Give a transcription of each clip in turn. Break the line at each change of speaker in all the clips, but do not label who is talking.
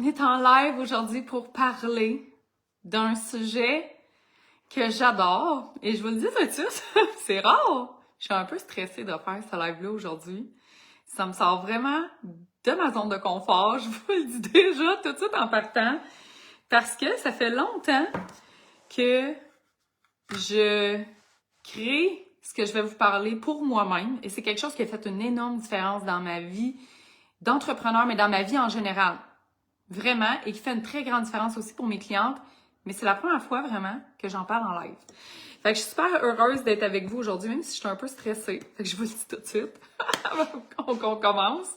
est en live aujourd'hui pour parler d'un sujet que j'adore. Et je vous le dis tout de suite, c'est rare. Je suis un peu stressée de faire ce live-là aujourd'hui. Ça me sort vraiment de ma zone de confort. Je vous le dis déjà tout de suite en partant. Parce que ça fait longtemps que je crée ce que je vais vous parler pour moi-même. Et c'est quelque chose qui a fait une énorme différence dans ma vie d'entrepreneur, mais dans ma vie en général. Vraiment, et qui fait une très grande différence aussi pour mes clientes. Mais c'est la première fois vraiment que j'en parle en live. Fait que je suis super heureuse d'être avec vous aujourd'hui, même si je suis un peu stressée. Fait que je vous le dis tout de suite avant qu'on commence.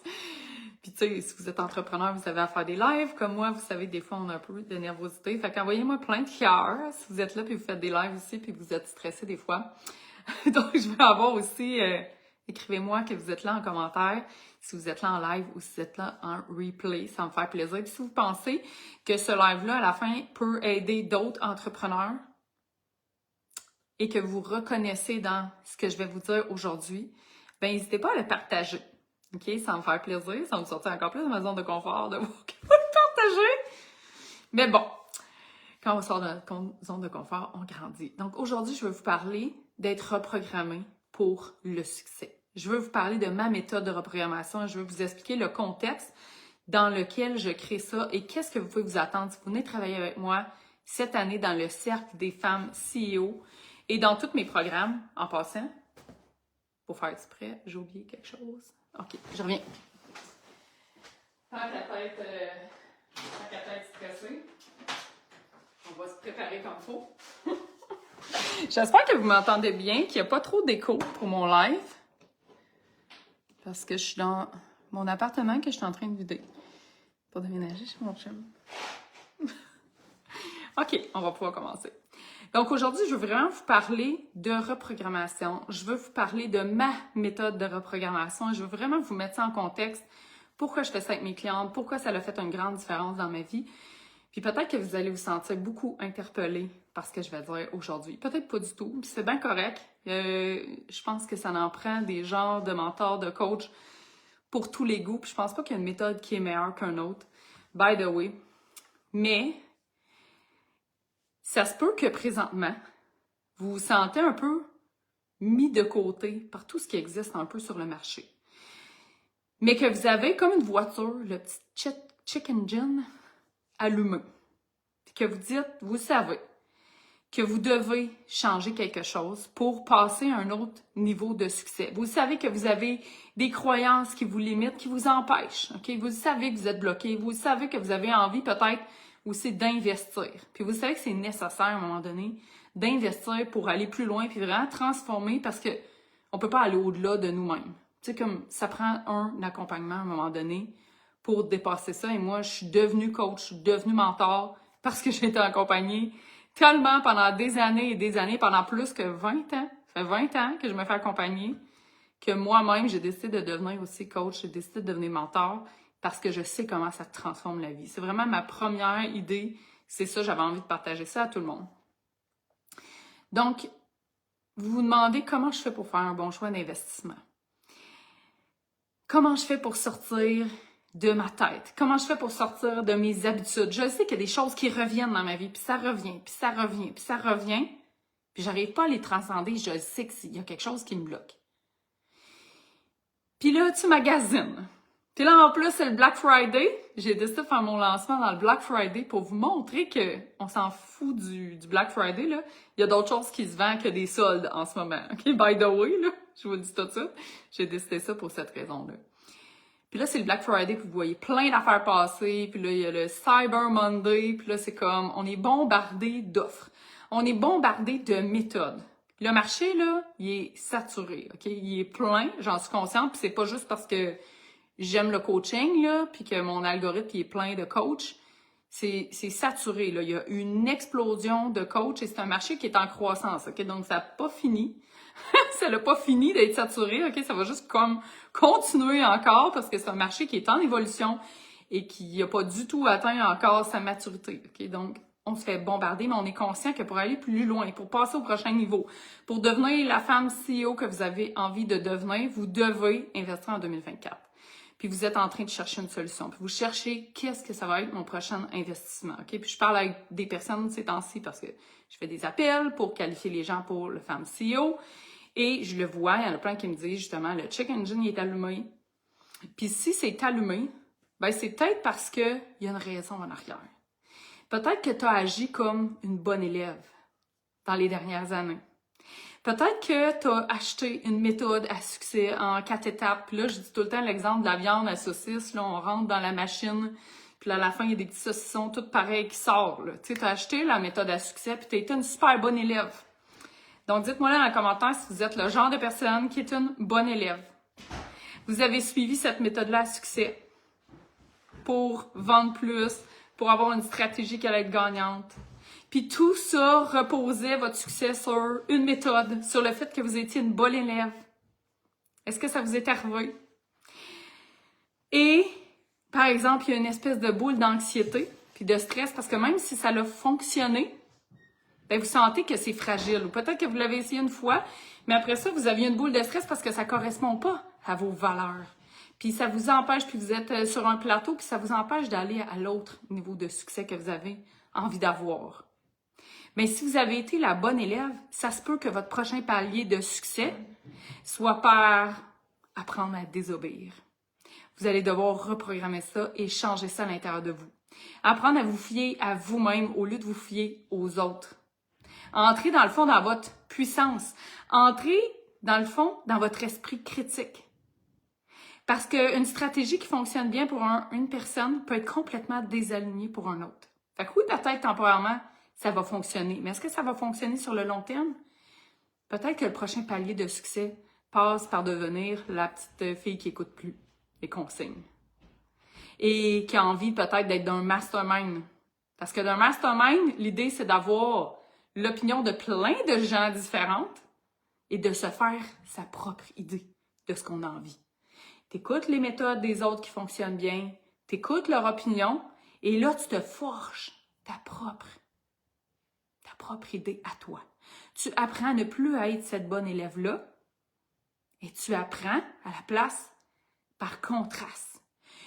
Puis tu sais, si vous êtes entrepreneur, vous savez à faire des lives. Comme moi, vous savez, des fois, on a un peu de nervosité. Fait qu'envoyez-moi plein de cœurs si vous êtes là puis vous faites des lives aussi puis vous êtes stressé des fois. Donc, je vais avoir aussi... écrivez-moi que vous êtes là en commentaire, si vous êtes là en live ou si vous êtes là en replay, ça me fait plaisir. Puis si vous pensez que ce live-là, à la fin, peut aider d'autres entrepreneurs et que vous reconnaissez dans ce que je vais vous dire aujourd'hui, ben n'hésitez pas à le partager. OK? Ça me fait plaisir, ça va me sortir encore plus de ma zone de confort de vous partager. Mais bon, quand on sort de notre zone de confort, on grandit. Donc aujourd'hui, je vais vous parler d'être reprogrammé pour le succès. Je veux vous parler de ma méthode de reprogrammation et je veux vous expliquer le contexte dans lequel je crée ça et qu'est-ce que vous pouvez vous attendre si vous venez travailler avec moi cette année dans le cercle des femmes CEO et dans tous mes programmes. En passant, pour faire exprès, j'ai oublié quelque chose. OK, je reviens. Tant qu'à être stressée, on va se préparer comme il faut. J'espère que vous m'entendez bien, qu'il n'y a pas trop d'écho pour mon live. Parce que je suis dans mon appartement que je suis en train de vider. Pour déménager chez mon chum. OK, on va pouvoir commencer. Donc aujourd'hui, je veux vraiment vous parler de reprogrammation. Je veux vous parler de ma méthode de reprogrammation. Je veux vraiment vous mettre ça en contexte. Pourquoi je fais ça avec mes clientes, pourquoi ça a fait une grande différence dans ma vie. Puis peut-être que vous allez vous sentir beaucoup interpellé par ce que je vais dire aujourd'hui. Peut-être pas du tout, puis c'est bien correct. Je pense que ça en prend des genres de mentors, de coachs pour tous les goûts. Puis je pense pas qu'il y a une méthode qui est meilleure qu'une autre, by the way. Mais ça se peut que présentement, vous vous sentez un peu mis de côté par tout ce qui existe un peu sur le marché. Mais que vous avez comme une voiture, le petit check engine, allumé. Puis que vous dites, vous savez que vous devez changer quelque chose pour passer à un autre niveau de succès. Vous savez que vous avez des croyances qui vous limitent, qui vous empêchent. OK? Vous savez que vous êtes bloqué. Vous savez que vous avez envie peut-être aussi d'investir. Puis vous savez que c'est nécessaire à un moment donné d'investir pour aller plus loin puis vraiment transformer parce que on peut pas aller au-delà de nous-mêmes. Tu sais, comme ça prend un accompagnement à un moment donné pour dépasser ça. Et moi, je suis devenue coach, je suis devenue mentor parce que j'ai été accompagnée tellement pendant des années et des années, pendant plus que 20 ans. Ça fait 20 ans que je me fais accompagner, que moi-même, j'ai décidé de devenir aussi coach, j'ai décidé de devenir mentor parce que je sais comment ça transforme la vie. C'est vraiment ma première idée. C'est ça, j'avais envie de partager ça à tout le monde. Donc, vous vous demandez comment je fais pour faire un bon choix d'investissement. Comment je fais pour sortir de ma tête? Comment je fais pour sortir de mes habitudes? Je sais qu'il y a des choses qui reviennent dans ma vie, puis ça revient, puis ça revient, puis ça revient, puis j'arrive pas à les transcender, je sais qu'il y a quelque chose qui me bloque. Puis là, tu magasines. Puis là, en plus, c'est le Black Friday. J'ai décidé de faire mon lancement dans le Black Friday pour vous montrer qu'on s'en fout du Black Friday, là. Il y a d'autres choses qui se vendent que des soldes en ce moment. OK? By the way, là, je vous le dis tout de suite. J'ai décidé ça pour cette raison-là. Puis là, c'est le Black Friday, puis vous voyez plein d'affaires passer. Puis là, il y a le Cyber Monday. Puis là, c'est comme, on est bombardé d'offres. On est bombardé de méthodes. Le marché, là, il est saturé, OK? Il est plein, j'en suis consciente. Puis c'est pas juste parce que j'aime le coaching, là, puis que mon algorithme il est plein de coachs. C'est saturé, là. Il y a une explosion de coachs et c'est un marché qui est en croissance, OK? Donc, ça n'a pas fini. Ça n'a pas fini d'être saturé, OK? Ça va juste comme continuer encore parce que c'est un marché qui est en évolution et qui n'a pas du tout atteint encore sa maturité, OK? Donc, on se fait bombarder, mais on est conscient que pour aller plus loin, pour passer au prochain niveau, pour devenir la femme CEO que vous avez envie de devenir, vous devez investir en 2024. puis vous êtes en train de chercher une solution. Puis vous cherchez qu'est-ce que ça va être mon prochain investissement. OK? Puis je parle avec des personnes ces temps-ci parce que je fais des appels pour qualifier les gens pour le Femme CEO. Et je le vois, il y en a plein qui me disent justement, le check engine il est allumé. Puis si c'est allumé, ben c'est peut-être parce qu'il y a une raison en arrière. Peut-être que tu as agi comme une bonne élève dans les dernières années. Peut-être que tu as acheté une méthode à succès en 4 étapes. Puis là, je dis tout le temps l'exemple de la viande à saucisse. Là, on rentre dans la machine, puis là, à la fin, il y a des petits saucissons tout pareils qui sortent. Tu sais, as acheté la méthode à succès, puis tu as été une super bonne élève. Donc, dites-moi là dans les commentaires si vous êtes le genre de personne qui est une bonne élève. Vous avez suivi cette méthode-là à succès pour vendre plus, pour avoir une stratégie qui allait être gagnante. Puis tout ça reposait votre succès sur une méthode, sur le fait que vous étiez une bonne élève. Est-ce que ça vous est arrivé? Et, par exemple, il y a une espèce de boule d'anxiété puis de stress parce que même si ça a fonctionné, ben vous sentez que c'est fragile. Ou peut-être que vous l'avez essayé une fois, mais après ça, vous aviez une boule de stress parce que ça ne correspond pas à vos valeurs. Puis ça vous empêche, puis vous êtes sur un plateau, puis ça vous empêche d'aller à l'autre niveau de succès que vous avez envie d'avoir. Mais si vous avez été la bonne élève, ça se peut que votre prochain palier de succès soit par apprendre à désobéir. Vous allez devoir reprogrammer ça et changer ça à l'intérieur de vous. Apprendre à vous fier à vous-même au lieu de vous fier aux autres. Entrez dans le fond dans votre puissance. Entrez dans le fond dans votre esprit critique. Parce qu'une stratégie qui fonctionne bien pour une personne peut être complètement désalignée pour un autre. Fait que oui, peut-être temporairement, ça va fonctionner. Mais est-ce que ça va fonctionner sur le long terme? Peut-être que le prochain palier de succès passe par devenir la petite fille qui n'écoute plus les consignes. Et qui a envie peut-être d'être d'un mastermind. Parce que d'un mastermind, l'idée, c'est d'avoir l'opinion de plein de gens différentes et de se faire sa propre idée de ce qu'on a envie. T'écoutes les méthodes des autres qui fonctionnent bien, t'écoutes leur opinion, et là, tu te forges ta propre idée à toi. Tu apprends à ne plus être cette bonne élève-là, et tu apprends à la place par contraste.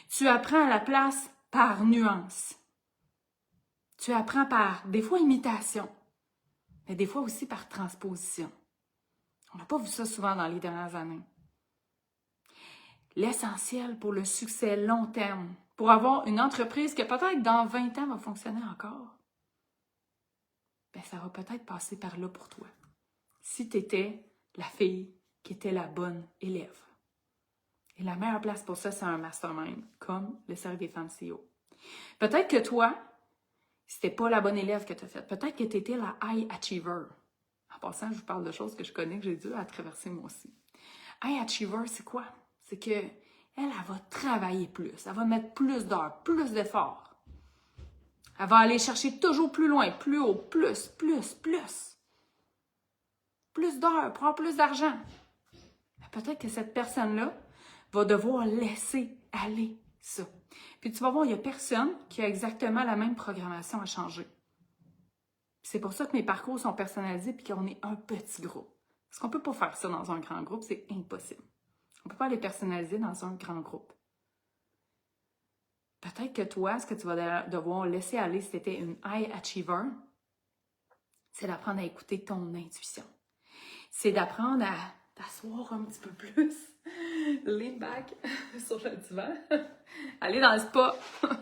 Tu apprends à la place par nuance. Tu apprends par, des fois, imitation, mais des fois aussi par transposition. On n'a pas vu ça souvent dans les dernières années. L'essentiel pour le succès long terme, pour avoir une entreprise qui peut-être dans 20 ans va fonctionner encore, ben ça va peut-être passer par là pour toi. Si tu étais la fille qui était la bonne élève. Et la meilleure place pour ça, c'est un mastermind, comme le Cercle des femmes CEO. Peut-être que toi, c'était pas la bonne élève que tu as faite. Peut-être que tu étais la high achiever. En passant, je vous parle de choses que je connais, que j'ai dû à traverser moi aussi. High achiever, c'est quoi? C'est que elle va travailler plus. Elle va mettre plus d'heures, plus d'efforts. Elle va aller chercher toujours plus loin, plus haut, plus. Plus d'heures, prendre plus d'argent. Peut-être que cette personne-là va devoir laisser aller ça. Puis tu vas voir, il n'y a personne qui a exactement la même programmation à changer. C'est pour ça que mes parcours sont personnalisés et qu'on est un petit groupe. Parce qu'on ne peut pas faire ça dans un grand groupe, c'est impossible. On ne peut pas les personnaliser dans un grand groupe. Peut-être que toi, ce que tu vas devoir laisser aller si tu étais une high achiever, c'est d'apprendre à écouter ton intuition. C'est d'apprendre à t'asseoir un petit peu plus, lean back sur le divan, aller dans le spa.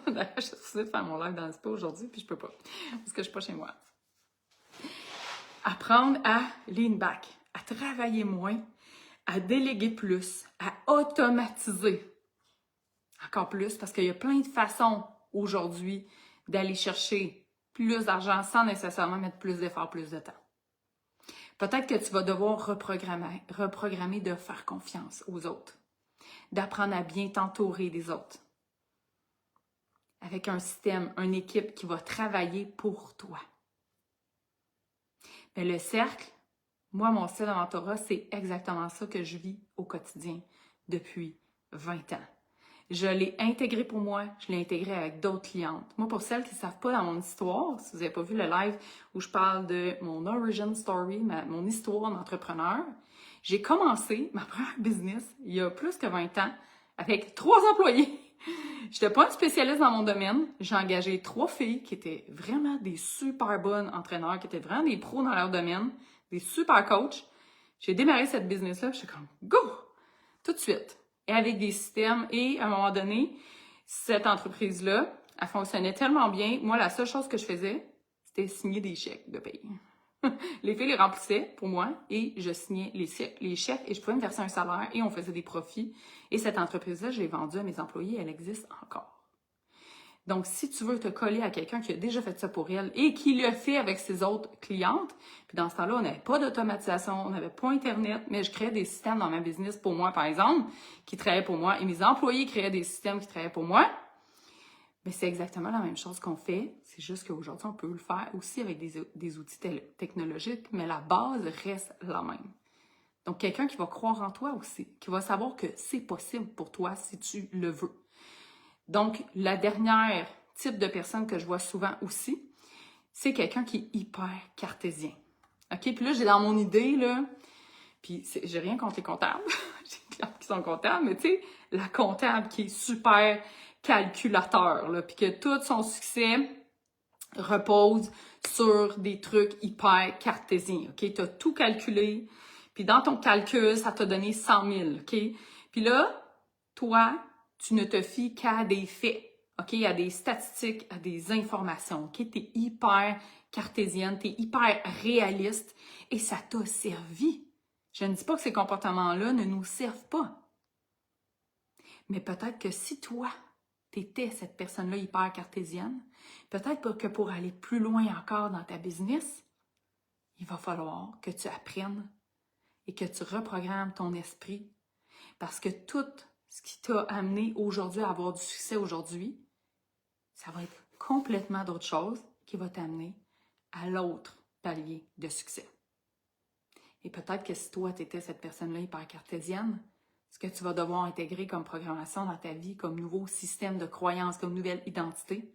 D'ailleurs, je suis décidée de faire mon live dans le spa aujourd'hui, puis je peux pas, parce que je suis pas chez moi. Apprendre à lean back, à travailler moins, à déléguer plus, à automatiser encore plus, parce qu'il y a plein de façons aujourd'hui d'aller chercher plus d'argent sans nécessairement mettre plus d'efforts, plus de temps. Peut-être que tu vas devoir reprogrammer de faire confiance aux autres, d'apprendre à bien t'entourer des autres, avec un système, une équipe qui va travailler pour toi. Mais le cercle, moi, mon style de mentorat, c'est exactement ça que je vis au quotidien depuis 20 ans. Je l'ai intégré pour moi, je l'ai intégré avec d'autres clientes. Moi, pour celles qui ne savent pas dans mon histoire, si vous n'avez pas vu le live où je parle de mon origin story, mon histoire d'entrepreneur, j'ai commencé ma première business il y a plus que 20 ans avec 3 employés. J'étais pas une spécialiste dans mon domaine. J'ai engagé 3 filles qui étaient vraiment des super bonnes entraîneurs, qui étaient vraiment des pros dans leur domaine, des super coachs. J'ai démarré cette business-là, j'étais comme « go » tout de suite. Et avec des systèmes. Et à un moment donné, cette entreprise-là, elle fonctionnait tellement bien. Moi, la seule chose que je faisais, c'était signer des chèques de paye. Les filles les remplissaient pour moi et je signais les chèques et je pouvais me verser un salaire et on faisait des profits. Et cette entreprise-là, je l'ai vendue à mes employés, elle existe encore. Donc, si tu veux te coller à quelqu'un qui a déjà fait ça pour elle et qui le fait avec ses autres clientes, puis dans ce temps-là, on n'avait pas d'automatisation, on n'avait pas Internet, mais je créais des systèmes dans ma business pour moi, par exemple, qui travaillaient pour moi, et mes employés créaient des systèmes qui travaillaient pour moi. Mais c'est exactement la même chose qu'on fait, c'est juste qu'aujourd'hui, on peut le faire aussi avec des outils technologiques, mais la base reste la même. Donc, quelqu'un qui va croire en toi aussi, qui va savoir que c'est possible pour toi si tu le veux. Donc, la dernière type de personne que je vois souvent aussi, c'est quelqu'un qui est hyper cartésien. OK? Puis là, j'ai dans mon idée, là, puis j'ai rien contre les comptables, j'ai des clients qui sont comptables, mais tu sais, la comptable qui est super calculateur, là, puis que tout son succès repose sur des trucs hyper cartésiens, OK? Tu as tout calculé, puis dans ton calcul, ça t'a donné 100 000, OK? Puis là, toi, tu ne te fies qu'à des faits, OK? À des statistiques, à des informations, OK? Tu es hyper cartésienne, tu es hyper réaliste et ça t'a servi. Je ne dis pas que ces comportements-là ne nous servent pas. Mais peut-être que si toi, tu étais cette personne-là hyper cartésienne, peut-être que pour aller plus loin encore dans ta business, il va falloir que tu apprennes et que tu reprogrammes ton esprit. Parce que tout ce qui t'a amené aujourd'hui à avoir du succès aujourd'hui, ça va être complètement d'autre chose qui va t'amener à l'autre palier de succès. Et peut-être que si toi, tu étais cette personne-là hyper cartésienne, ce que tu vas devoir intégrer comme programmation dans ta vie, comme nouveau système de croyance, comme nouvelle identité,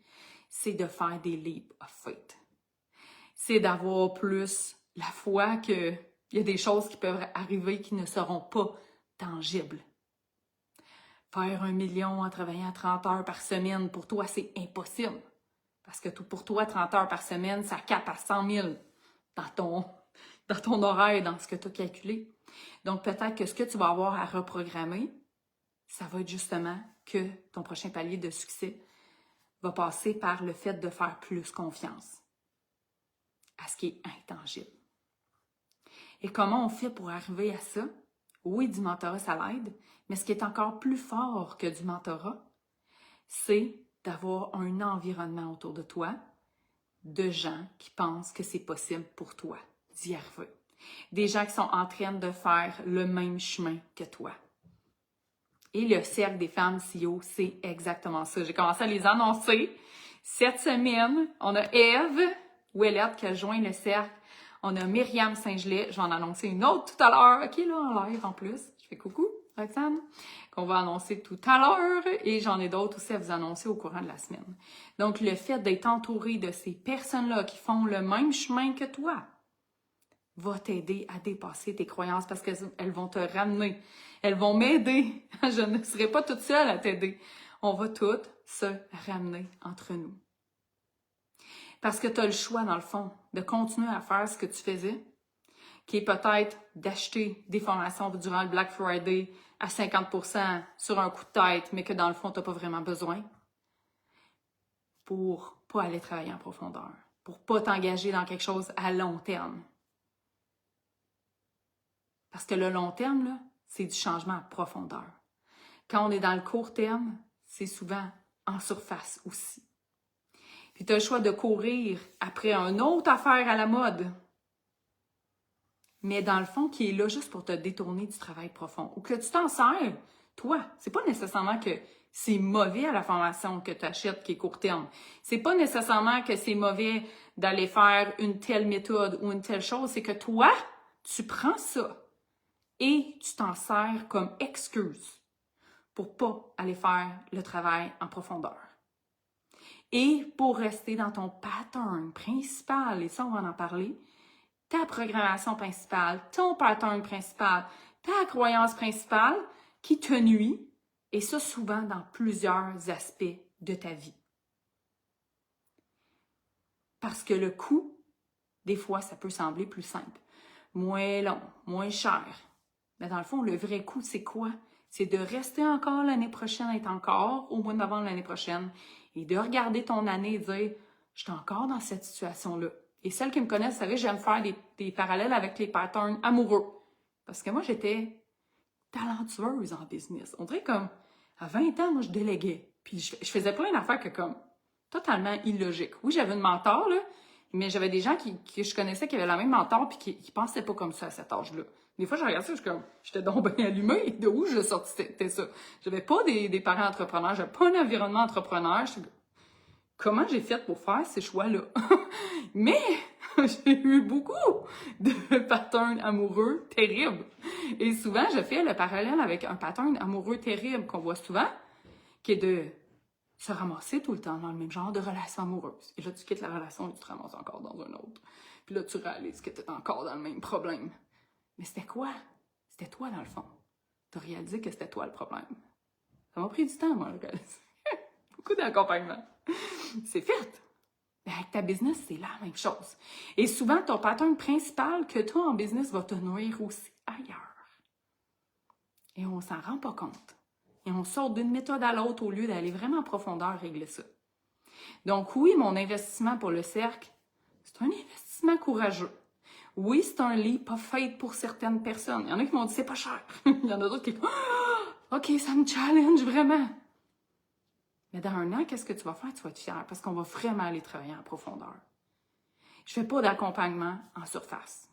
c'est de faire des leaps of faith. C'est d'avoir plus la foi qu'il y a des choses qui peuvent arriver qui ne seront pas tangibles. Faire 1 million en travaillant 30 heures par semaine, pour toi, c'est impossible. Parce que pour toi, 30 heures par semaine, ça capte à 100 000 dans ton horaire, dans ce que tu as calculé. Donc, peut-être que ce que tu vas avoir à reprogrammer, ça va être justement que ton prochain palier de succès va passer par le fait de faire plus confiance à ce qui est intangible. Et comment on fait pour arriver à ça? Oui, du mentorat, ça l'aide, mais ce qui est encore plus fort que du mentorat, c'est d'avoir un environnement autour de toi de gens qui pensent que c'est possible pour toi d'y arriver. Des gens qui sont en train de faire le même chemin que toi. Et le cercle des femmes CEO, c'est exactement ça. J'ai commencé à les annoncer. Cette semaine, on a Eve Ouellette qui a joint le cercle. On a Myriam Saint-Gelais. Je vais en annoncer une autre tout à l'heure. OK, là, en live en plus. Je fais coucou, Roxane. Qu'on va annoncer tout à l'heure. Et j'en ai d'autres aussi à vous annoncer au courant de la semaine. Donc, le fait d'être entouré de ces personnes-là qui font le même chemin que toi va t'aider à dépasser tes croyances parce qu'elles vont te ramener. Elles vont m'aider. Je ne serai pas toute seule à t'aider. On va toutes se ramener entre nous. Parce que tu as le choix, dans le fond, de continuer à faire ce que tu faisais, qui est peut-être d'acheter des formations durant le Black Friday à 50% sur un coup de tête, mais que dans le fond, tu n'as pas vraiment besoin pour ne pas aller travailler en profondeur, pour ne pas t'engager dans quelque chose à long terme. Parce que le long terme, là, c'est du changement à profondeur. Quand on est dans le court terme, c'est souvent en surface aussi. Puis tu as le choix de courir après une autre affaire à la mode, mais dans le fond, qui est là juste pour te détourner du travail profond. Ou que tu t'en sers, toi. C'est pas nécessairement que c'est mauvais à la formation que tu achètes qui est court terme. C'est pas nécessairement que c'est mauvais d'aller faire une telle méthode ou une telle chose. C'est que toi, tu prends ça et tu t'en sers comme excuse pour pas aller faire le travail en profondeur. Et pour rester dans ton pattern principal, et ça, on va en parler, ta programmation principale, ton pattern principal, ta croyance principale qui te nuit Et ça, souvent, dans plusieurs aspects de ta vie. Parce que le coût, des fois, ça peut sembler plus simple. Moins long, moins cher. Mais dans le fond, le vrai coût, c'est quoi? C'est de rester encore l'année prochaine, être encore au mois de novembre l'année prochaine et de regarder ton année et dire « Je suis encore dans cette situation-là. » Et celles qui me connaissent, vous savez, j'aime faire des parallèles avec les patterns amoureux. Parce que moi, j'étais talentueuse en business. On dirait comme, à 20 ans, moi, je déléguais. Puis je faisais plein d'affaires que comme totalement illogiques. Oui, j'avais une mentor, là, mais j'avais des gens que je connaissais qui avaient la même mentor puis qui pensaient pas comme ça à cet âge-là. Des fois, je regardais ça, je suis comme, j'étais donc bien allumée. De où je sortais ça? J'avais pas des parents entrepreneurs, j'avais pas un environnement entrepreneur. Comment j'ai fait pour faire ces choix-là? Mais j'ai eu beaucoup de patterns amoureux terribles. Et souvent, je fais le parallèle avec un pattern amoureux terrible qu'on voit souvent, qui est de se ramasser tout le temps dans le même genre de relation amoureuse. Et là, tu quittes la relation et tu te ramasses encore dans un autre. Puis là, tu réalises que tu es encore dans le même problème. Mais c'était quoi? C'était toi, dans le fond. Tu as réalisé que c'était toi le problème. Ça m'a pris du temps, moi, le beaucoup d'accompagnement. C'est fait. Mais avec ta business, c'est la même chose. Et souvent, ton pattern principal que toi en business va te nuire aussi ailleurs. Et on s'en rend pas compte. Et on sort d'une méthode à l'autre au lieu d'aller vraiment en profondeur régler ça. Donc oui, mon investissement pour le cercle, c'est un investissement courageux. Oui, c'est un lit pas fait pour certaines personnes. Il y en a qui m'ont dit c'est pas cher. Il y en a d'autres qui OK, ça me challenge vraiment. Mais dans un an, qu'est-ce que tu vas faire? Tu vas être fier parce qu'on va vraiment aller travailler en profondeur. Je fais pas d'accompagnement en surface.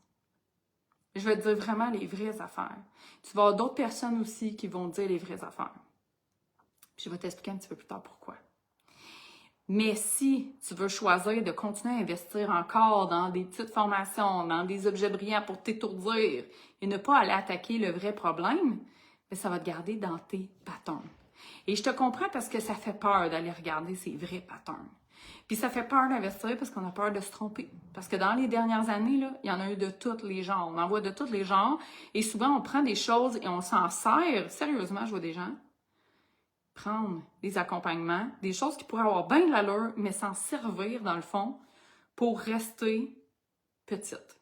Je vais te dire vraiment les vraies affaires. Tu vas avoir d'autres personnes aussi qui vont te dire les vraies affaires. Puis je vais t'expliquer un petit peu plus tard pourquoi. Mais si tu veux choisir de continuer à investir encore dans des petites formations, dans des objets brillants pour t'étourdir et ne pas aller attaquer le vrai problème, bien, ça va te garder dans tes patterns. Et je te comprends parce que ça fait peur d'aller regarder ces vrais patterns. Puis ça fait peur d'investir parce qu'on a peur de se tromper. Parce que dans les dernières années, là, il y en a eu de tous les genres. On en voit de tous les genres. Et souvent, on prend des choses et on s'en sert. Sérieusement, je vois des gens prendre des accompagnements, des choses qui pourraient avoir bien de l'allure, mais s'en servir, dans le fond, pour rester petites.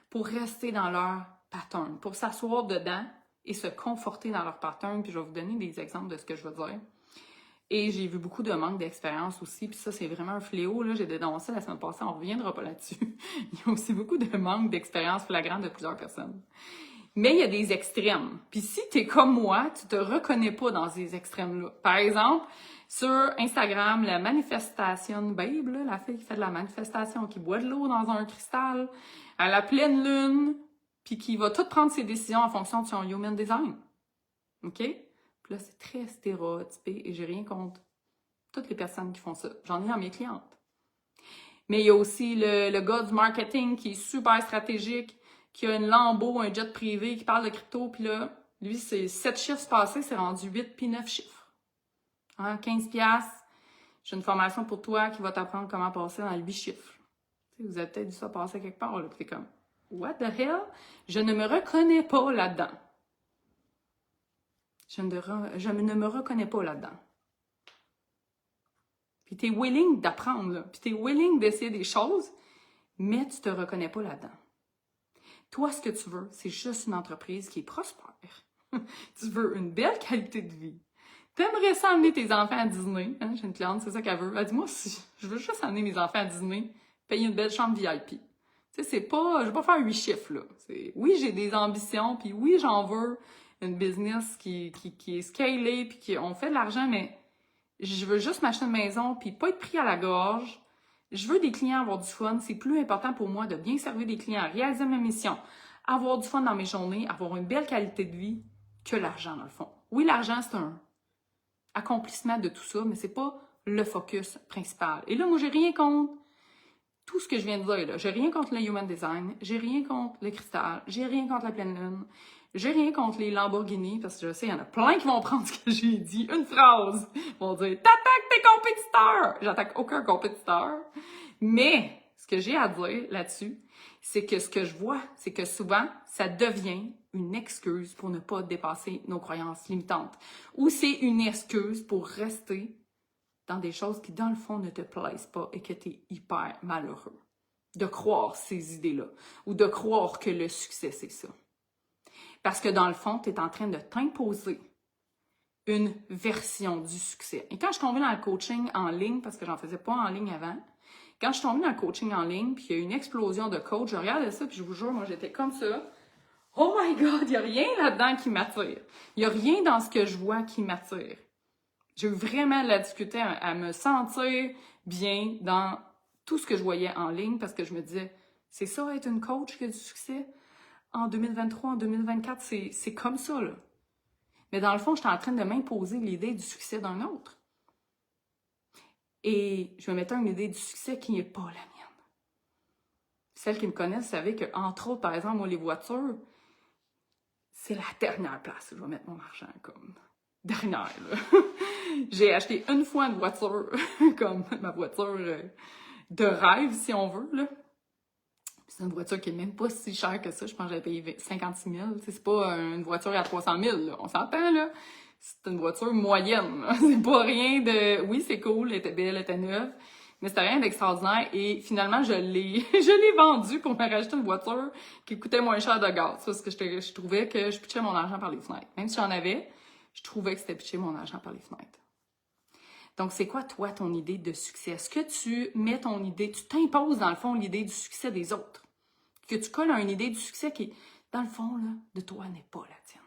Pour rester dans leur pattern. Pour s'asseoir dedans et se conforter dans leur pattern. Puis je vais vous donner des exemples de ce que je veux dire. Et j'ai vu beaucoup de manque d'expérience aussi, puis ça, c'est vraiment un fléau, là. J'ai dénoncé la semaine passée, on ne reviendra pas là-dessus. Il y a aussi beaucoup de manque d'expérience flagrante de plusieurs personnes. Mais il y a des extrêmes. Puis si tu es comme moi, tu te reconnais pas dans ces extrêmes-là. Par exemple, sur Instagram, la Manifestation Babe, là, la fille qui fait de la manifestation, qui boit de l'eau dans un cristal, à la pleine lune, puis qui va tout prendre ses décisions en fonction de son human design. OK? Puis là, c'est très stéréotypé et j'ai rien contre toutes les personnes qui font ça. J'en ai dans mes clientes. Mais il y a aussi le gars du marketing qui est super stratégique, qui a une Lambo, un jet privé, qui parle de crypto, puis là, lui, c'est 7 chiffres passés, c'est rendu 8 puis 9 chiffres. Hein, 15$, j'ai une formation pour toi qui va t'apprendre comment passer dans les 8 chiffres. Tu sais, vous avez peut-être dû ça passer quelque part, là, puis t'es comme, what the hell? Je ne me reconnais pas là-dedans. Je ne me reconnais pas là-dedans. Puis t'es willing d'apprendre, là. Puis t'es willing d'essayer des choses, mais tu te reconnais pas là-dedans. Toi, ce que tu veux, c'est juste une entreprise qui est prospère. Tu veux une belle qualité de vie. T'aimerais ça amener tes enfants à Disney. Hein? J'ai une cliente, c'est ça qu'elle veut. Elle dit, moi, si je veux juste amener mes enfants à Disney, payer une belle chambre VIP. Tu sais, c'est pas, je vais pas faire 8 chiffres, là. Oui, j'ai des ambitions, puis oui, j'en veux une business qui est scalée, puis on fait de l'argent, mais je veux juste m'acheter une maison, puis pas être pris à la gorge. Je veux des clients avoir du fun. C'est plus important pour moi de bien servir des clients, réaliser ma mission, avoir du fun dans mes journées, avoir une belle qualité de vie que l'argent, dans le fond. Oui, l'argent, c'est un accomplissement de tout ça, mais c'est pas le focus principal. Et là, moi, j'ai rien contre tout ce que je viens de dire, là. J'ai rien contre le human design, j'ai rien contre le cristal, j'ai rien contre la pleine lune, j'ai rien contre les Lamborghini, parce que je sais, il y en a plein qui vont prendre ce que j'ai dit, une phrase, ils vont dire « T'attaques tes compétiteurs! » J'attaque aucun compétiteur. Mais, ce que j'ai à dire là-dessus, c'est que ce que je vois, c'est que souvent, ça devient une excuse pour ne pas dépasser nos croyances limitantes. Ou c'est une excuse pour rester dans des choses qui, dans le fond, ne te plaisent pas et que tu es hyper malheureux. De croire ces idées-là. Ou de croire que le succès, c'est ça. Parce que dans le fond, tu es en train de t'imposer une version du succès. Et quand je suis tombée dans le coaching en ligne, parce que j'en faisais pas en ligne avant, quand je suis tombée dans le coaching en ligne, puis il y a eu une explosion de coach, je regardais ça, puis je vous jure, moi, j'étais comme ça. Oh my God, il n'y a rien là-dedans qui m'attire. Il n'y a rien dans ce que je vois qui m'attire. J'ai eu vraiment de la difficulté à me sentir bien dans tout ce que je voyais en ligne, parce que je me disais, c'est ça être une coach qui a du succès? En 2023, en 2024, c'est comme ça, là. Mais dans le fond, j'étais en train de m'imposer l'idée du succès d'un autre. Et je me mettais une idée du succès qui n'est pas la mienne. Celles qui me connaissent savaient que, entre autres, par exemple, moi, les voitures, c'est la dernière place où je vais mettre mon argent, comme dernière, là. J'ai acheté une fois une voiture, comme ma voiture de rêve, si on veut, là. C'est une voiture qui n'est même pas si chère que ça. Je pense que j'avais payé 56 000. C'est pas une voiture à 300 000, là. On s'entend, là. C'est une voiture moyenne. C'est pas rien de... Oui, c'est cool, elle était belle, elle était neuve, mais c'était rien d'extraordinaire. Et finalement, je l'ai vendue pour me racheter une voiture qui coûtait moins cher de gaz. Parce que je trouvais que je pitchais mon argent par les fenêtres. Même si j'en avais, je trouvais que c'était pitcher mon argent par les fenêtres. Donc, c'est quoi, toi, ton idée de succès? Est-ce que tu mets ton idée, tu t'imposes, dans le fond, l'idée du succès des autres? Que tu colles à une idée du succès qui, dans le fond, là, de toi, n'est pas la tienne.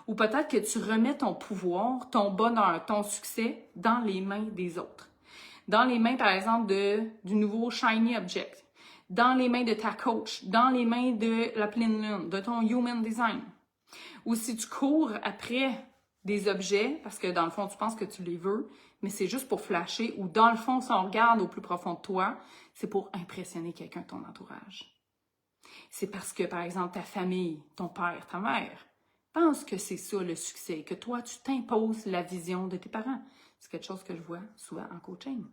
Ou peut-être que tu remets ton pouvoir, ton bonheur, ton succès dans les mains des autres. Dans les mains, par exemple, du nouveau Shiny Object. Dans les mains de ta coach. Dans les mains de la pleine lune, de ton Human Design. Ou si tu cours après des objets, parce que dans le fond, tu penses que tu les veux, mais c'est juste pour flasher, ou dans le fond, si on regarde au plus profond de toi, c'est pour impressionner quelqu'un de ton entourage. C'est parce que, par exemple, ta famille, ton père, ta mère, pense que c'est ça le succès, que toi, tu t'imposes la vision de tes parents. C'est quelque chose que je vois souvent en coaching.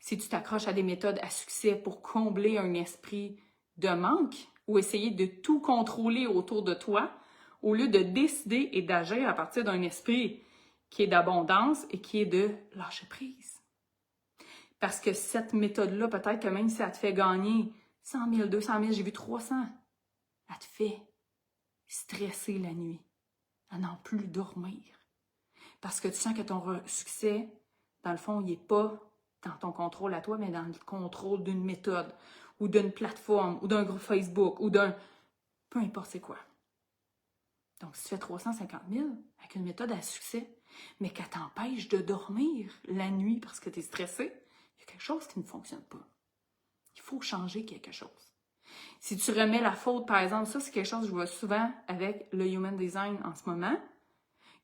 Si tu t'accroches à des méthodes à succès pour combler un esprit de manque ou essayer de tout contrôler autour de toi, au lieu de décider et d'agir à partir d'un esprit qui est d'abondance et qui est de lâcher prise. Parce que cette méthode-là, peut-être que même si elle te fait gagner 100 000, 200 000, j'ai vu 300, elle te fait stresser la nuit, à n'en plus dormir. Parce que tu sens que ton succès, dans le fond, il n'est pas dans ton contrôle à toi, mais dans le contrôle d'une méthode, ou d'une plateforme, ou d'un groupe Facebook, ou d'un... peu importe c'est quoi. Donc, si tu fais 350 000 avec une méthode à succès, mais qu'elle t'empêche de dormir la nuit parce que tu es stressé, il y a quelque chose qui ne fonctionne pas. Il faut changer quelque chose. Si tu remets la faute, par exemple, ça c'est quelque chose que je vois souvent avec le Human Design en ce moment,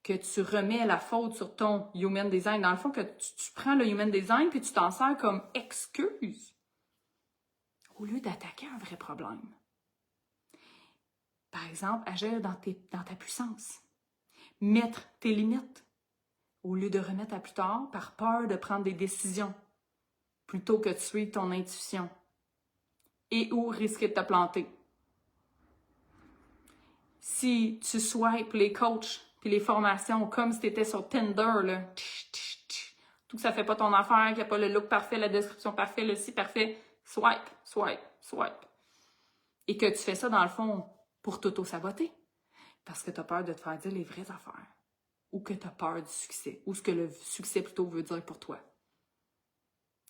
que tu remets la faute sur ton Human Design. Dans le fond, que tu prends le Human Design puis tu t'en sers comme excuse au lieu d'attaquer un vrai problème. Par exemple, agir dans ta puissance. Mettre tes limites au lieu de remettre à plus tard par peur de prendre des décisions plutôt que de suivre ton intuition. Et ou risquer de te planter. Si tu swipes les coachs puis les formations comme si tu étais sur Tinder, là, tout que ça fait pas ton affaire, qu'il n'y a pas le look parfait, la description parfaite, le si parfait, swipe, swipe, swipe. Et que tu fais ça dans le fond pour t'auto-saboter. Parce que tu as peur de te faire dire les vraies affaires. Ou que tu as peur du succès. Ou ce que le succès plutôt veut dire pour toi.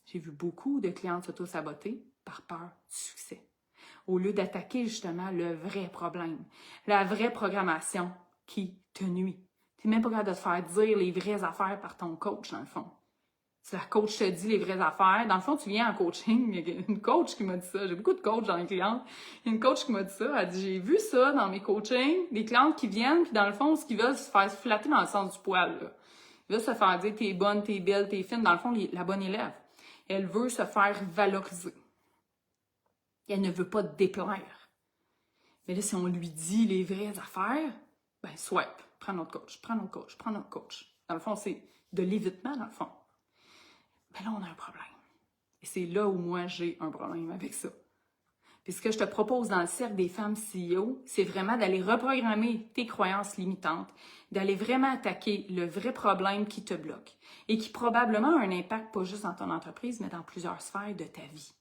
J'ai vu beaucoup de clientes s'auto-saboter par peur du succès. Au lieu d'attaquer justement le vrai problème. La vraie programmation qui te nuit. Tu n'es même pas capable de te faire dire les vraies affaires par ton coach, dans le fond. Si la coach te dit les vraies affaires, dans le fond, tu viens en coaching, il y a une coach qui m'a dit ça. J'ai beaucoup de coachs dans les clientes. Il y a une coach qui m'a dit ça. Elle dit, j'ai vu ça dans mes coachings, des clientes qui viennent, puis dans le fond, ce qu'ils veulent, c'est se faire flatter dans le sens du poil, là. Ils veulent se faire dire, t'es bonne, t'es belle, t'es fine. Dans le fond, la bonne élève. Elle veut se faire valoriser. Et elle ne veut pas te déplaire. Mais là, si on lui dit les vraies affaires, ben swipe, prends notre coach, prends notre coach, prends notre coach. Dans le fond, c'est de l'évitement, dans le fond. Ben là, on a un problème. Et c'est là où moi, j'ai un problème avec ça. Puis Puis ce que je te propose dans le cercle des femmes CEO, c'est vraiment d'aller reprogrammer tes croyances limitantes, d'aller vraiment attaquer le vrai problème qui te bloque et qui probablement a un impact pas juste dans ton entreprise, mais dans plusieurs sphères de ta vie.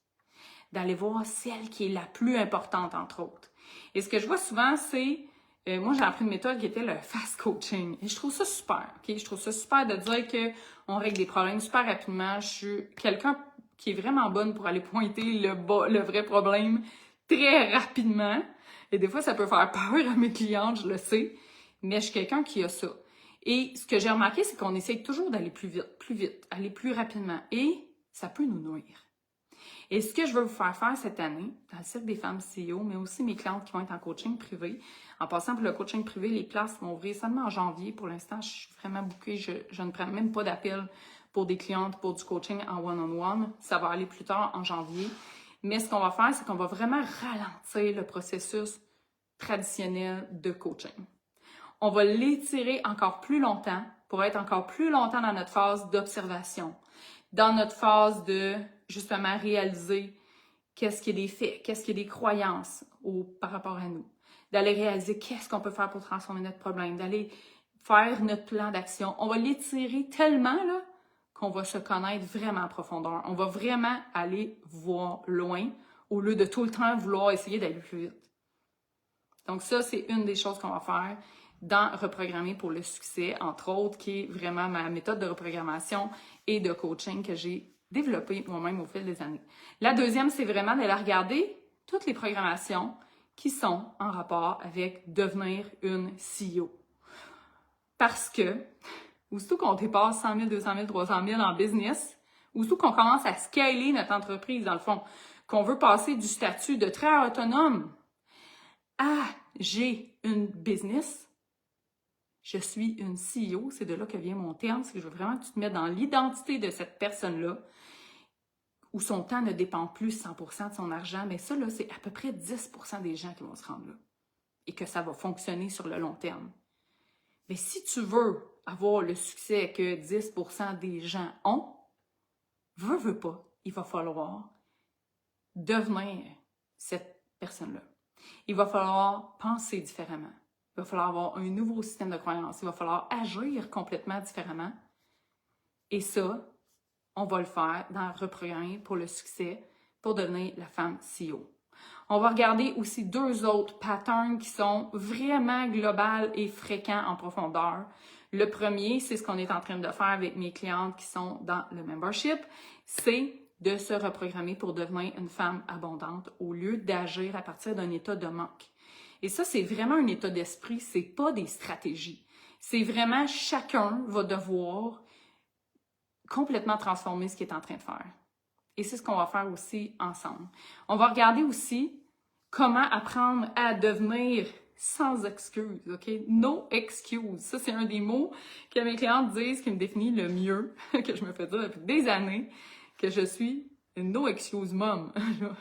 D'aller voir celle qui est la plus importante, entre autres. Et ce que je vois souvent, c'est, moi j'ai appris une méthode qui était le fast coaching. Et je trouve ça super, ok? Je trouve ça super de dire qu'on règle des problèmes super rapidement. Je suis quelqu'un qui est vraiment bonne pour aller pointer le vrai problème très rapidement. Et des fois, ça peut faire peur à mes clientes, je le sais. Mais je suis quelqu'un qui a ça. Et ce que j'ai remarqué, c'est qu'on essaie toujours d'aller plus vite, aller plus rapidement. Et ça peut nous nuire. Et ce que je veux vous faire faire cette année, dans le cercle des femmes CEO, mais aussi mes clientes qui vont être en coaching privé, en passant pour le coaching privé, les places vont ouvrir seulement en janvier. Pour l'instant, je suis vraiment bookée. Je ne prends même pas d'appel pour des clientes pour du coaching en one-on-one. Ça va aller plus tard en janvier. Mais ce qu'on va faire, c'est qu'on va vraiment ralentir le processus traditionnel de coaching. On va l'étirer encore plus longtemps pour être encore plus longtemps dans notre phase d'observation, dans notre phase de, justement, réaliser qu'est-ce qui est des faits, qu'est-ce qui est des croyances par rapport à nous, d'aller réaliser qu'est-ce qu'on peut faire pour transformer notre problème, d'aller faire notre plan d'action. On va l'étirer tellement là qu'on va se connaître vraiment en profondeur. On va vraiment aller voir loin au lieu de tout le temps vouloir essayer d'aller plus vite. Donc ça, c'est une des choses qu'on va faire dans Reprogrammer pour le succès, entre autres, qui est vraiment ma méthode de reprogrammation et de coaching que j'ai développée moi-même au fil des années. La deuxième, c'est vraiment d'aller regarder toutes les programmations qui sont en rapport avec devenir une CEO. Parce que, aussitôt qu'on dépasse 100 000, 200 000, 300 000 en business, aussitôt qu'on commence à scaler notre entreprise, dans le fond, qu'on veut passer du statut de très autonome à j'ai une business, je suis une CEO, c'est de là que vient mon terme, c'est que je veux vraiment que tu te mettes dans l'identité de cette personne-là, où son temps ne dépend plus 100% de son argent, mais ça, là, c'est à peu près 10% des gens qui vont se rendre là, et que ça va fonctionner sur le long terme. Mais si tu veux avoir le succès que 10% des gens ont, veux pas, il va falloir devenir cette personne-là. Il va falloir penser différemment. Il va falloir avoir un nouveau système de croyance. Il va falloir agir complètement différemment. Et ça, on va le faire dans Reprogrammer pour le succès, pour devenir la femme CEO. On va regarder aussi deux autres patterns qui sont vraiment globales et fréquents en profondeur. Le premier, c'est ce qu'on est en train de faire avec mes clientes qui sont dans le membership, c'est de se reprogrammer pour devenir une femme abondante au lieu d'agir à partir d'un état de manque. Et ça, c'est vraiment un état d'esprit, c'est pas des stratégies. C'est vraiment chacun va devoir complètement transformer ce qu'il est en train de faire. Et c'est ce qu'on va faire aussi ensemble. On va regarder aussi comment apprendre à devenir sans excuse, OK? No excuse. Ça, c'est un des mots que mes clientes disent qui me définit le mieux, que je me fais dire depuis des années, que je suis une no excuse mom.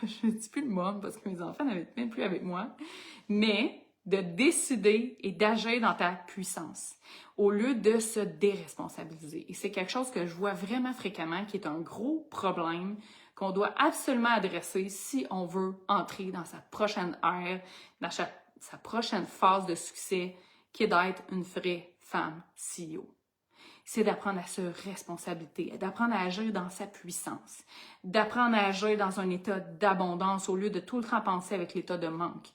Je ne dis plus le mom parce que mes enfants n'habitent même plus avec moi, mais de décider et d'agir dans ta puissance au lieu de se déresponsabiliser. Et c'est quelque chose que je vois vraiment fréquemment qui est un gros problème qu'on doit absolument adresser si on veut entrer dans sa prochaine ère, dans sa prochaine phase de succès, qui est d'être une vraie femme CEO. C'est d'apprendre à se responsabiliser, d'apprendre à agir dans sa puissance, d'apprendre à agir dans un état d'abondance au lieu de tout le temps penser avec l'état de manque,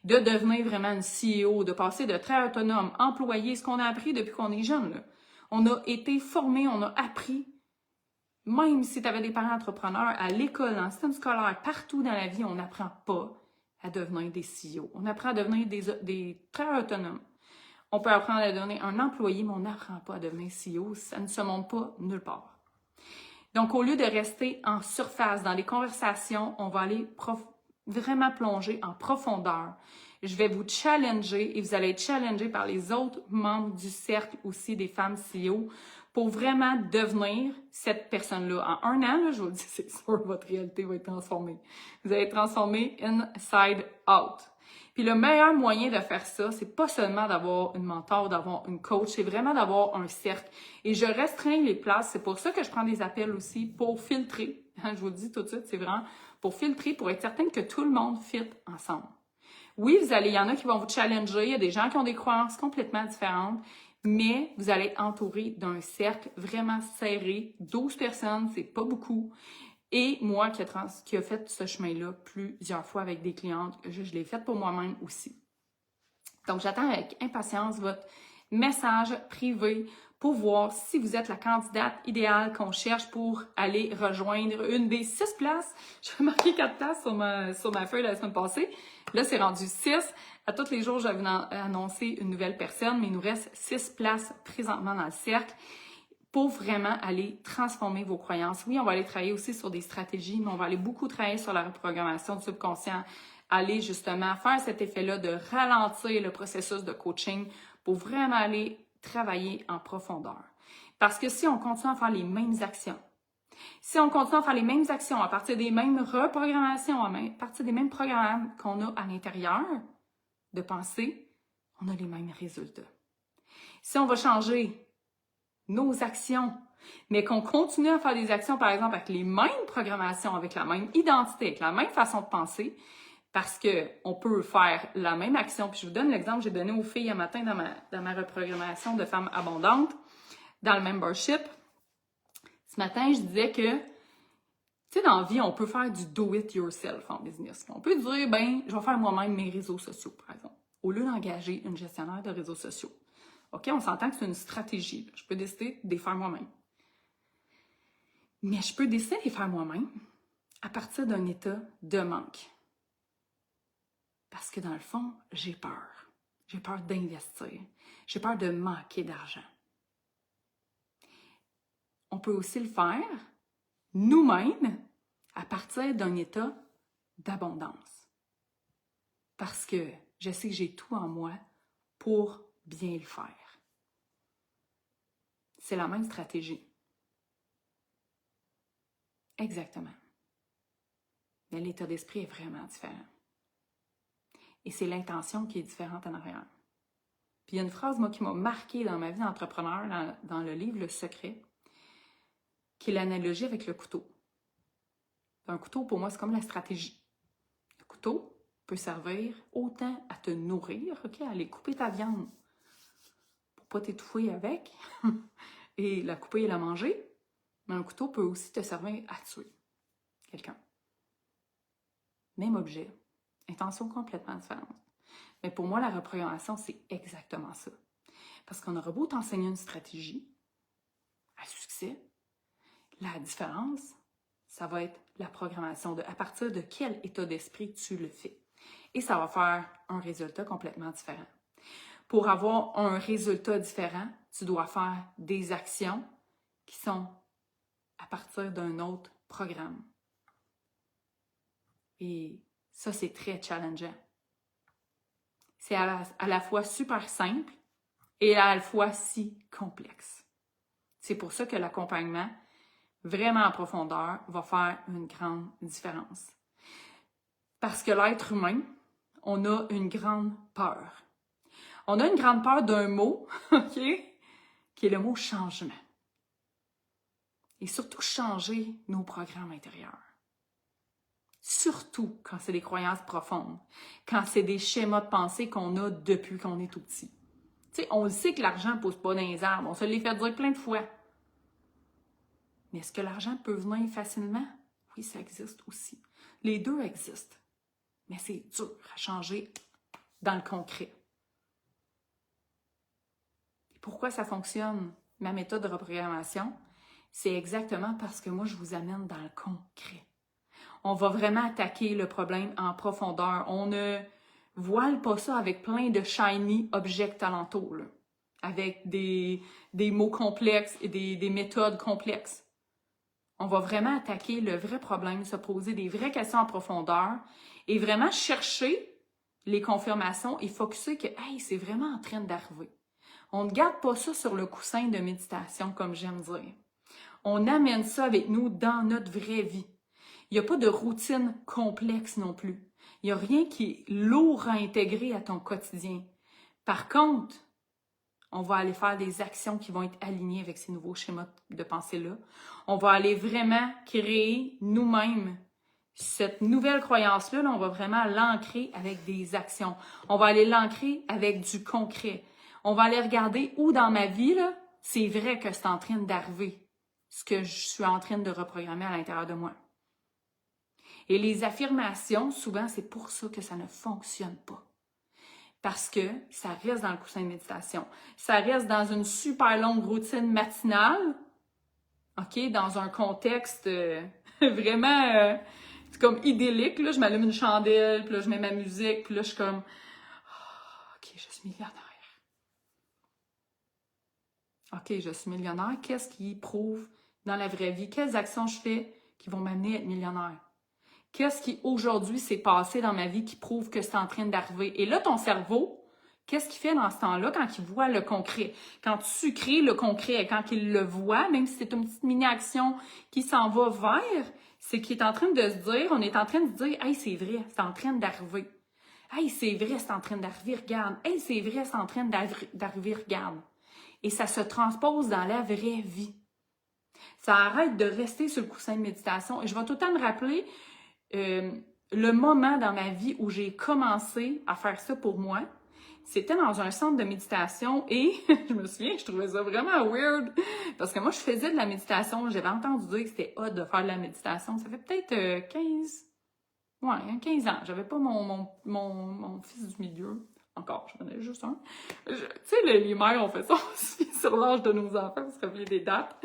de devenir vraiment une CEO, de passer de très autonome, employé, ce qu'on a appris depuis qu'on est jeune. Là. On a été formé, on a appris, même si tu avais des parents entrepreneurs, à l'école, dans le système scolaire, partout dans la vie, on n'apprend pas à devenir des CEO. On apprend à devenir des très autonomes. On peut apprendre à devenir un employé, mais on n'apprend pas à devenir CEO. Ça ne se montre pas nulle part. Donc, au lieu de rester en surface dans les conversations, on va aller vraiment plonger en profondeur. Je vais vous challenger et vous allez être challengé par les autres membres du cercle aussi des femmes CEO pour vraiment devenir cette personne-là. En un an, là, je vous le dis, c'est sûr, votre réalité va être transformée. Vous allez être transformé inside out. Puis le meilleur moyen de faire ça, c'est pas seulement d'avoir une mentor, d'avoir une coach, c'est vraiment d'avoir un cercle. Et je restreins les places, c'est pour ça que je prends des appels aussi, pour filtrer. Je vous le dis tout de suite, c'est vraiment pour filtrer, pour être certain que tout le monde fit ensemble. Oui, il y en a qui vont vous challenger, il y a des gens qui ont des croyances complètement différentes, mais vous allez être entouré d'un cercle vraiment serré, 12 personnes, c'est pas beaucoup. Et moi qui a fait ce chemin-là plusieurs fois avec des clientes, je l'ai fait pour moi-même aussi. Donc, j'attends avec impatience votre message privé pour voir si vous êtes la candidate idéale qu'on cherche pour aller rejoindre une des 6 places. J'ai marqué 4 places sur ma feuille la semaine passée. Là, c'est rendu 6. À tous les jours, je vais vous annoncer une nouvelle personne, mais il nous reste 6 places présentement dans le cercle pour vraiment aller transformer vos croyances. Oui, on va aller travailler aussi sur des stratégies, mais on va aller beaucoup travailler sur la reprogrammation du subconscient, aller justement faire cet effet-là de ralentir le processus de coaching pour vraiment aller travailler en profondeur. Parce que si on continue à faire les mêmes actions, à partir des mêmes reprogrammations, à partir des mêmes programmes qu'on a à l'intérieur de pensée, on a les mêmes résultats. Si on va changer nos actions, mais qu'on continue à faire des actions, par exemple, avec les mêmes programmations, avec la même identité, avec la même façon de penser, parce qu'on peut faire la même action. Puis je vous donne l'exemple que j'ai donné aux filles un matin dans ma reprogrammation de femmes abondantes, dans le membership. Ce matin, je disais que, tu sais, dans la vie, on peut faire du do-it-yourself en business. On peut dire, ben, je vais faire moi-même mes réseaux sociaux, par exemple, au lieu d'engager une gestionnaire de réseaux sociaux. OK, on s'entend que c'est une stratégie. Je peux décider de les faire moi-même. Mais je peux décider de les faire moi-même à partir d'un état de manque. Parce que dans le fond, j'ai peur. J'ai peur d'investir. J'ai peur de manquer d'argent. On peut aussi le faire nous-mêmes à partir d'un état d'abondance. Parce que je sais que j'ai tout en moi pour bien le faire. C'est la même stratégie. Exactement. Mais l'état d'esprit est vraiment différent. Et c'est l'intention qui est différente en arrière. Puis il y a une phrase, moi, qui m'a marquée dans ma vie d'entrepreneur, dans le livre Le Secret, qui est l'analogie avec le couteau. Un couteau, pour moi, c'est comme la stratégie. Le couteau peut servir autant à te nourrir, OK, à aller couper ta viande pour pas t'étouffer avec, et la couper et la manger, mais un couteau peut aussi te servir à tuer quelqu'un. Même objet, intention complètement différente. Mais pour moi, la reprogrammation, c'est exactement ça. Parce qu'on aura beau t'enseigner une stratégie à succès, la différence, ça va être la programmation de à partir de quel état d'esprit tu le fais. Et ça va faire un résultat complètement différent. Pour avoir un résultat différent, tu dois faire des actions qui sont à partir d'un autre programme. Et ça, c'est très challengeant. C'est à la fois super simple et à la fois si complexe. C'est pour ça que l'accompagnement, vraiment en profondeur, va faire une grande différence. Parce que l'être humain, on a une grande peur. On a une grande peur d'un mot, OK, qui est le mot changement. Et surtout changer nos programmes intérieurs. Surtout quand c'est des croyances profondes, quand c'est des schémas de pensée qu'on a depuis qu'on est tout petit. Tu sais, on le sait que l'argent ne pousse pas dans les arbres, on se l'est fait dire plein de fois. Mais est-ce que l'argent peut venir facilement? Oui, ça existe aussi. Les deux existent. Mais c'est dur à changer dans le concret. Et pourquoi ça fonctionne, ma méthode de reprogrammation? C'est exactement parce que moi, je vous amène dans le concret. On va vraiment attaquer le problème en profondeur. On ne voile pas ça avec plein de shiny objects alentours, là, avec des mots complexes et des méthodes complexes. On va vraiment attaquer le vrai problème, se poser des vraies questions en profondeur et vraiment chercher les confirmations et focusser que hey, c'est vraiment en train d'arriver. On ne garde pas ça sur le coussin de méditation, comme j'aime dire. On amène ça avec nous dans notre vraie vie. Il n'y a pas de routine complexe non plus. Il n'y a rien qui est lourd à intégrer à ton quotidien. Par contre, on va aller faire des actions qui vont être alignées avec ces nouveaux schémas de pensée-là. On va aller vraiment créer nous-mêmes cette nouvelle croyance-là, on va vraiment l'ancrer avec des actions. On va aller l'ancrer avec du concret. On va aller regarder où dans ma vie, là, c'est vrai que c'est en train d'arriver, ce que je suis en train de reprogrammer à l'intérieur de moi. Et les affirmations, souvent, c'est pour ça que ça ne fonctionne pas. Parce que ça reste dans le coussin de méditation. Ça reste dans une super longue routine matinale, OK, dans un contexte vraiment c'est comme idyllique. Là, je m'allume une chandelle, puis là, je mets ma musique, puis là, je suis comme oh, OK, je suis millionnaire. OK, je suis millionnaire. Qu'est-ce qui prouve dans la vraie vie? Quelles actions je fais qui vont m'amener à être millionnaire? Qu'est-ce qui, aujourd'hui, s'est passé dans ma vie qui prouve que c'est en train d'arriver? Et là, ton cerveau, qu'est-ce qu'il fait dans ce temps-là quand il voit le concret? Quand tu crées le concret, quand il le voit, même si c'est une petite mini-action qui s'en va vers, c'est qu'il est en train de se dire, on est en train de se dire, « Hey, c'est vrai, c'est en train d'arriver. Hey, c'est vrai, c'est en train d'arriver, regarde. Hey, c'est vrai, c'est en train d'arriver, regarde. » Et ça se transpose dans la vraie vie. Ça arrête de rester sur le coussin de méditation. Et je vais tout le temps me rappeler le moment dans ma vie où j'ai commencé à faire ça pour moi. C'était dans un centre de méditation et je me souviens que je trouvais ça vraiment weird parce que moi, je faisais de la méditation. J'avais entendu dire que c'était hot de faire de la méditation. Ça fait peut-être 15 ans. J'avais pas mon fils du milieu. Encore, j'en ai juste un. Tu sais, les mères, on fait ça aussi sur l'âge de nos enfants, pour se rappeler des dates.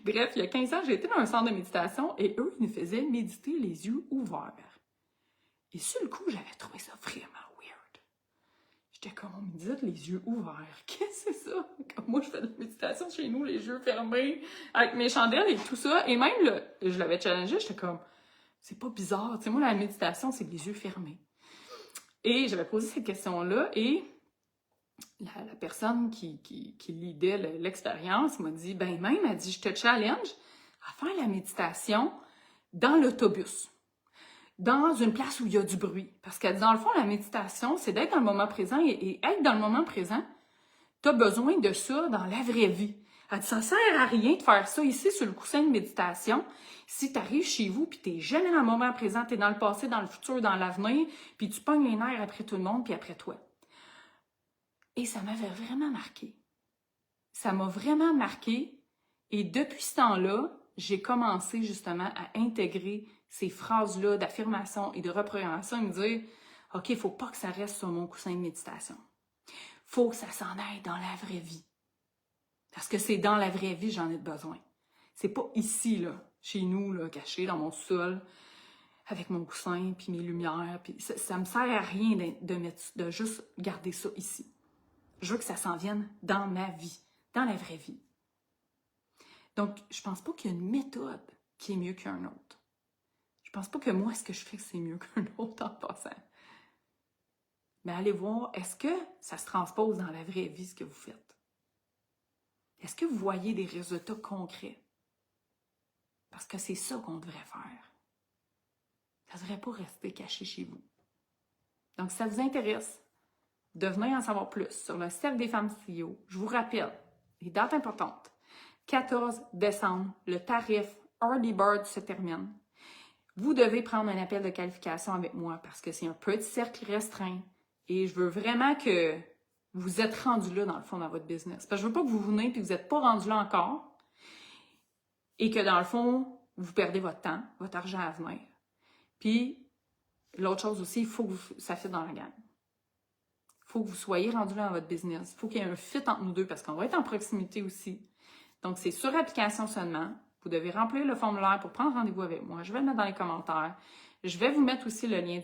Bref, il y a 15 ans, j'ai été dans un centre de méditation et eux, ils nous faisaient méditer les yeux ouverts. Et sur le coup, j'avais trouvé ça vraiment weird. J'étais comme, on médite les yeux ouverts. Qu'est-ce que c'est ça? Comme moi, je fais de la méditation chez nous, les yeux fermés, avec mes chandelles et tout ça. Et même, là, je l'avais challengé, j'étais comme, c'est pas bizarre. Tu sais, moi, la méditation, c'est les yeux fermés. Et j'avais posé cette question-là et la personne qui lidait l'expérience m'a dit, ben même, elle dit, je te challenge à faire la méditation dans l'autobus, dans une place où il y a du bruit. Parce qu'elle dit, dans le fond, la méditation, c'est d'être dans le moment présent et être dans le moment présent, tu as besoin de ça dans la vraie vie. Elle dit, ça sert à rien de faire ça ici sur le coussin de méditation. Si tu arrives chez vous puis tu n'es jamais dans le moment présent, tu es dans le passé, dans le futur, dans l'avenir, puis tu pognes les nerfs après tout le monde puis après toi. Et ça m'avait vraiment marqué. Ça m'a vraiment marqué. Et depuis ce temps-là, j'ai commencé justement à intégrer ces phrases-là d'affirmation et de reprogrammation et me dire, OK, il ne faut pas que ça reste sur mon coussin de méditation. Il faut que ça s'en aille dans la vraie vie. Parce que c'est dans la vraie vie que j'en ai besoin. C'est pas ici, là, chez nous, là, caché dans mon sol, avec mon coussin, puis mes lumières. Puis ça me sert à rien de juste garder ça ici. Je veux que ça s'en vienne dans ma vie, dans la vraie vie. Donc, je pense pas qu'il y a une méthode qui est mieux qu'un autre. Je pense pas que moi, ce que je fais, c'est mieux qu'un autre en passant. Mais allez voir, est-ce que ça se transpose dans la vraie vie, ce que vous faites? Est-ce que vous voyez des résultats concrets? Parce que c'est ça qu'on devrait faire. Ça ne devrait pas rester caché chez vous. Donc, si ça vous intéresse de venir en savoir plus sur le Cercle des femmes CEO, je vous rappelle les dates importantes. 14 décembre, le tarif Early Bird se termine. Vous devez prendre un appel de qualification avec moi parce que c'est un petit cercle restreint et je veux vraiment que vous êtes rendu là dans le fond dans votre business. Parce que je veux pas que vous venez et que vous n'êtes pas rendu là encore et que dans le fond, vous perdez votre temps, votre argent à venir. Puis, l'autre chose aussi, il faut que ça fitte dans la gang. Il faut que vous soyez rendu là dans votre business. Il faut qu'il y ait un fit entre nous deux parce qu'on va être en proximité aussi. Donc, c'est sur application seulement. Vous devez remplir le formulaire pour prendre rendez-vous avec moi. Je vais le mettre dans les commentaires. Je vais vous mettre aussi le lien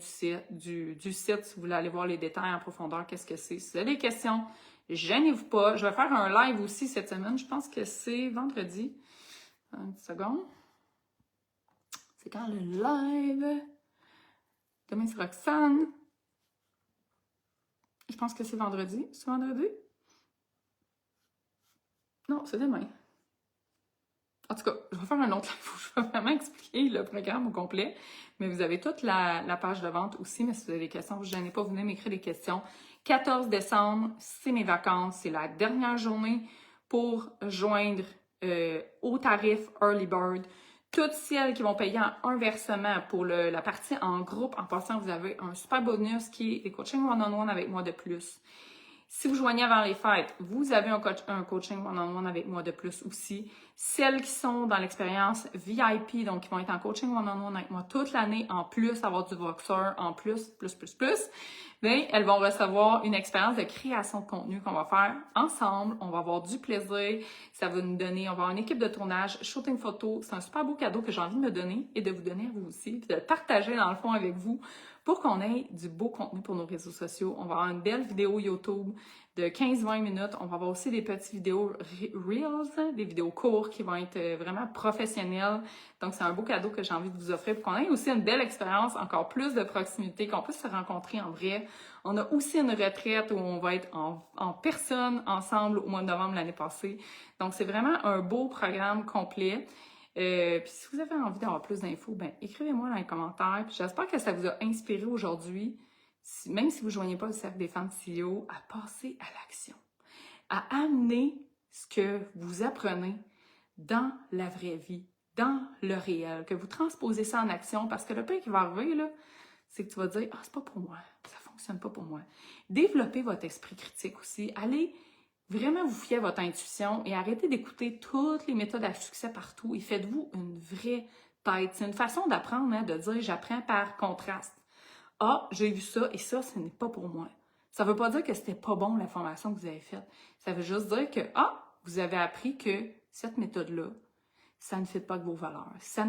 du site si vous voulez aller voir les détails en profondeur, qu'est-ce que c'est. Si vous avez des questions, gênez-vous pas. Je vais faire un live aussi cette semaine. Je pense que c'est vendredi. Une seconde. C'est quand le live? Demain, c'est Roxane. Je pense que c'est vendredi. C'est vendredi? Non, c'est demain. En tout cas, je vais faire un autre live où je vais vraiment expliquer le programme au complet. Mais vous avez toute la page de vente aussi. Mais si vous avez des questions, vous ne gênez pas, vous venez m'écrire des questions. 14 décembre, c'est mes vacances. C'est la dernière journée pour joindre au tarif Early Bird. Toutes celles qui vont payer en un versement pour la partie en groupe, en passant, vous avez un super bonus qui est les coachings one-on-one avec moi de plus. Si vous joignez avant les fêtes, vous avez un coaching one-on-one avec moi de plus aussi. Celles qui sont dans l'expérience VIP, donc qui vont être en coaching one-on-one avec moi toute l'année, en plus avoir du Voxer, en plus, bien, elles vont recevoir une expérience de création de contenu qu'on va faire ensemble. On va avoir du plaisir. Ça va nous donner, on va avoir une équipe de tournage, shooting photo. C'est un super beau cadeau que j'ai envie de me donner et de vous donner à vous aussi, puis de le partager dans le fond avec vous pour qu'on ait du beau contenu pour nos réseaux sociaux. On va avoir une belle vidéo YouTube de 15-20 minutes. On va avoir aussi des petites vidéos Reels, des vidéos courtes qui vont être vraiment professionnelles. Donc, c'est un beau cadeau que j'ai envie de vous offrir pour qu'on ait aussi une belle expérience, encore plus de proximité, qu'on puisse se rencontrer en vrai. On a aussi une retraite où on va être en personne ensemble au mois de novembre l'année passée. Donc, c'est vraiment un beau programme complet. Puis si vous avez envie d'avoir plus d'infos, ben écrivez-moi dans les commentaires. Puis j'espère que ça vous a inspiré aujourd'hui, même si vous ne joignez pas le cercle des femmes CEO, à passer à l'action, à amener ce que vous apprenez dans la vraie vie, dans le réel, que vous transposez ça en action, parce que le pire qui va arriver, là, c'est que tu vas dire « Ah, c'est pas pour moi, ça fonctionne pas pour moi ». Développez votre esprit critique aussi. Allez vraiment vous fiez à votre intuition et arrêtez d'écouter toutes les méthodes à succès partout et faites-vous une vraie tête. C'est une façon d'apprendre, hein, de dire « J'apprends par contraste ». Ah, j'ai vu ça et ça, ce n'est pas pour moi. Ça ne veut pas dire que c'était pas bon la formation que vous avez faite. Ça veut juste dire que, vous avez appris que cette méthode-là, ça ne fait pas de vos valeurs. Ça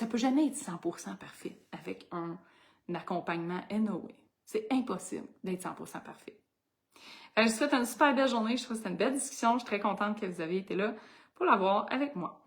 peut jamais être 100% parfait avec un accompagnement NOA. C'est impossible d'être 100% parfait. Je vous souhaite une super belle journée. Je trouve que c'était une belle discussion. Je suis très contente que vous ayez été là pour l'avoir avec moi.